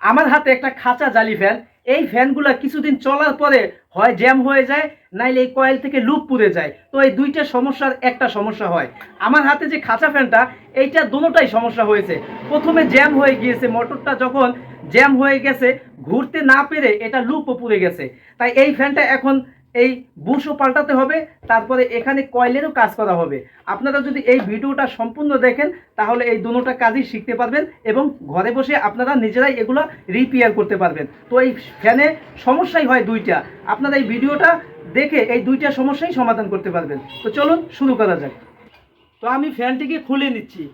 আমার হাতে একটা খাঁচা জালি ফ্যান। এই ফ্যানগুলো কিছুদিন চলার পরে হয় জ্যাম হয়ে যায়, নাইলে এই কয়েল থেকে লুপ পুড়ে যায়। তো এই দুইটা সমস্যার একটা সমস্যা হয়। আমার হাতে যে খাঁচা ফ্যানটা, এইটা দুটোটাই সমস্যা হয়েছে। প্রথমে জ্যাম হয়ে গিয়েছে, মোটরটা যখন জ্যাম হয়ে গেছে ঘুরতে না পেরে এটা লুপও পুড়ে গেছে। তাই এই ফ্যানটা এখন এই বুশও পাল্টাতে হবে, তারপরে এখানে কয়েলেরও কাজ করা হবে। আপনারা যদি এই ভিডিওটা সম্পূর্ণ দেখেন তাহলে এই দুটোটা কাজই শিখতে পারবেন এবং ঘরে বসে আপনারা নিজেরাই এগুলো রিপেয়ার করতে পারবেন। তো এই ফ্যানে সমস্যাই হয় দুইটা, আপনারা এই ভিডিওটা দেখে এই দুইটা সমস্যাই সমাধান করতে পারবেন। তো চলুন শুরু করা যাক। তো আমি ফ্যানটিকে খুলে নিচ্ছি।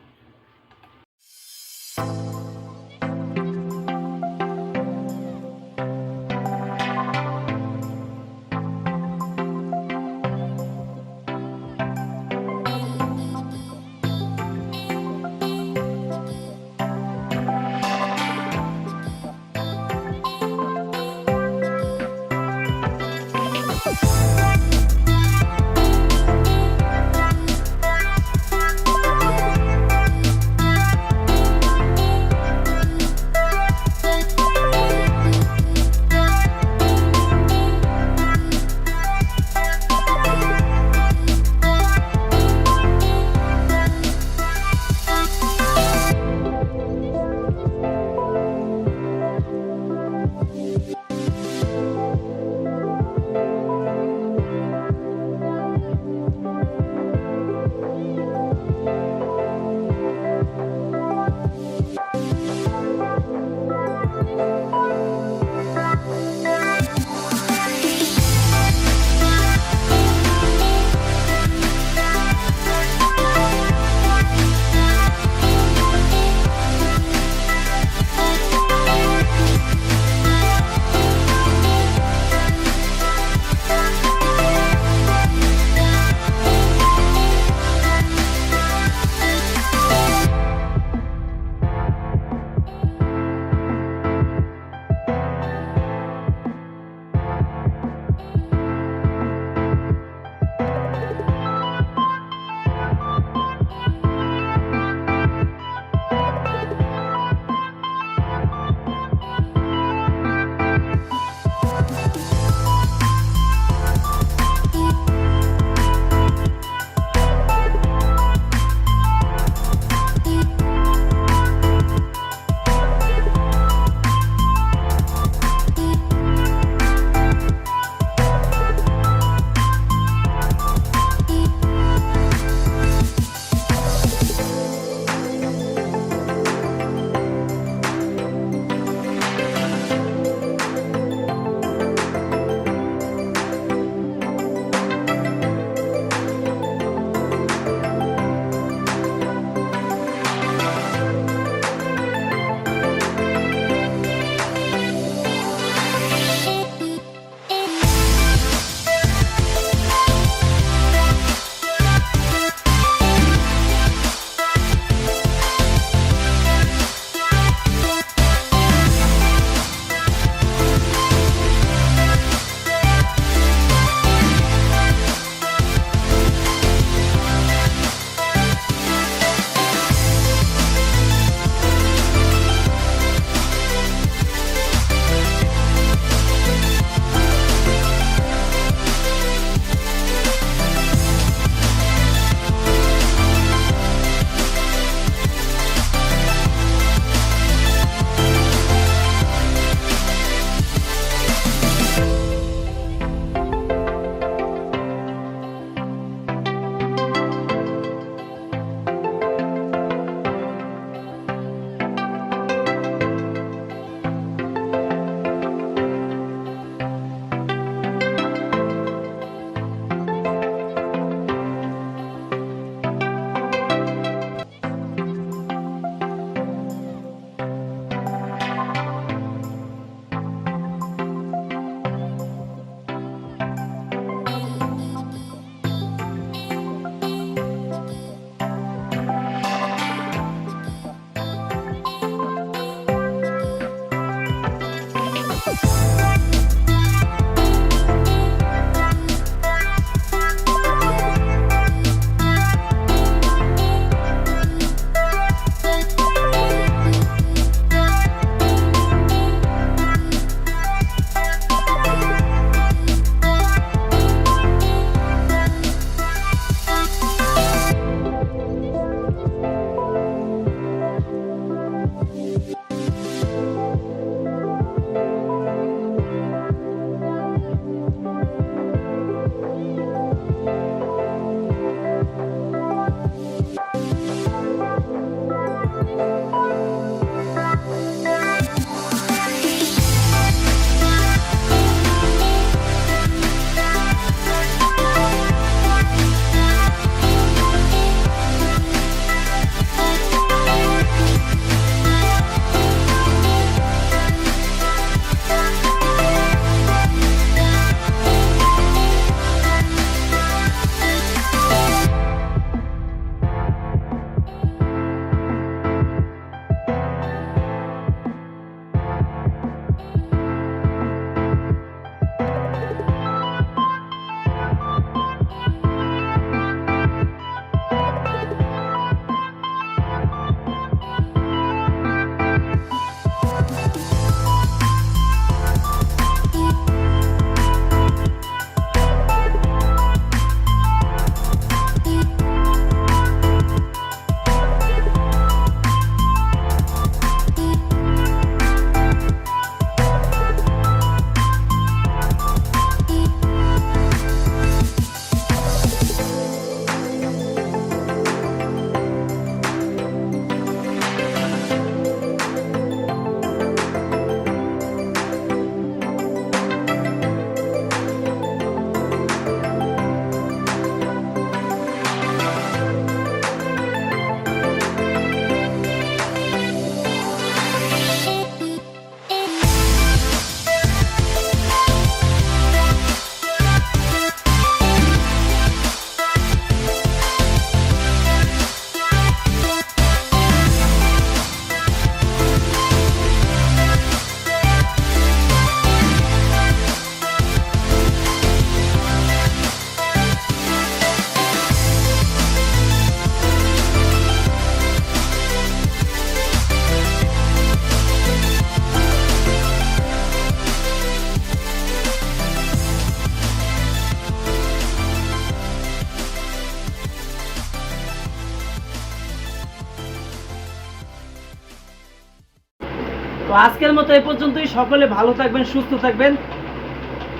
তো আজকের মতো এই পর্যন্তই। সকলে ভালো থাকবেন, সুস্থ থাকবেন।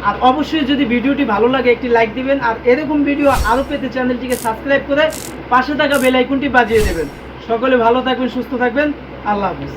আর অবশ্যই যদি ভিডিওটি ভালো লাগে একটি লাইক দিবেন, আর এরকম ভিডিও আরও পেতে চ্যানেলটিকে সাবস্ক্রাইব করে পাশে থাকা বেল আইকনটি বাজিয়ে দেবেন। সকলে ভালো থাকবেন, সুস্থ থাকবেন। আল্লাহ হাফিজ।